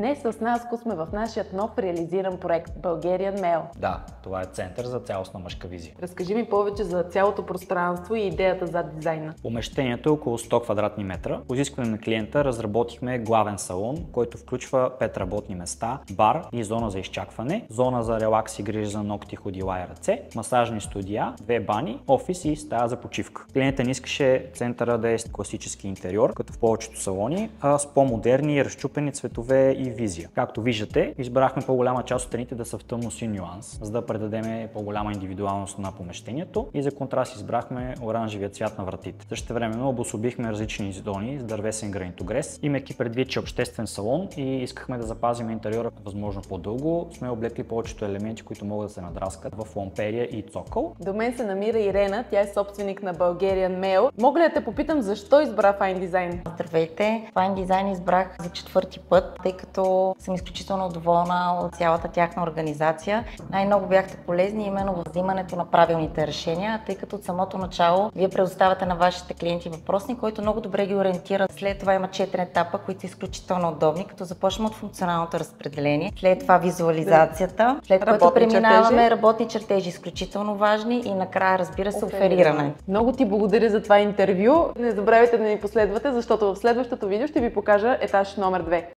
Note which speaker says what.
Speaker 1: Днес с Наско сме в нашия нов реализиран проект Bulgarian Mail.
Speaker 2: Да, това е център за цялостна мъжка визия.
Speaker 1: Разкажи ми повече за цялото пространство и идеята зад дизайна.
Speaker 2: Помещението е около 100 квадратни метра. По изискване на клиента разработихме главен салон, който включва 5 работни места, бар и зона за изчакване, зона за релакс и грижа за ногти, ходила и ръце, масажни студия, 2 бани, офис и стая за почивка. Клиентът не искаше центъра да е класически интериор, като в повечето салони, а с по-модерни, разчупени цветове и визия. Както виждате, избрахме по-голяма част от стените да са в тъмно-син нюанс, за да предадем по-голяма индивидуалност на помещението и за контраст избрахме оранжевия цвят на вратите. Същевременно обособихме различни зони с дървесен гранитогрес, имайки предвид, че е обществен салон и искахме да запазим интериора възможно по-дълго, сме облекли повечето елементи, които могат да се надраскат в ламперия и цокъл.
Speaker 1: До мен се намира Ирена, тя е собственик на Bulgarian Mail. Мога ли да те попитам защо избра Fine Design?
Speaker 3: Здравейте! Fine Design избрах за 4-ти път, тъй като съм изключително доволна от цялата тяхна организация. Най-много бяхте полезни именно в взимането на правилните решения, тъй като от самото начало вие предоставяте на вашите клиенти въпросник, който много добре ги ориентира. След това има 4 етапа, които са изключително удобни, като започваме от функционалното разпределение, след това визуализацията, след което преминаваме работни чертежи, изключително важни и накрая, разбира се, офериране.
Speaker 1: Много ти благодаря за това интервю. Не забравяйте да ни последвате, защото в следващото видео ще ви покажа етаж номер 2.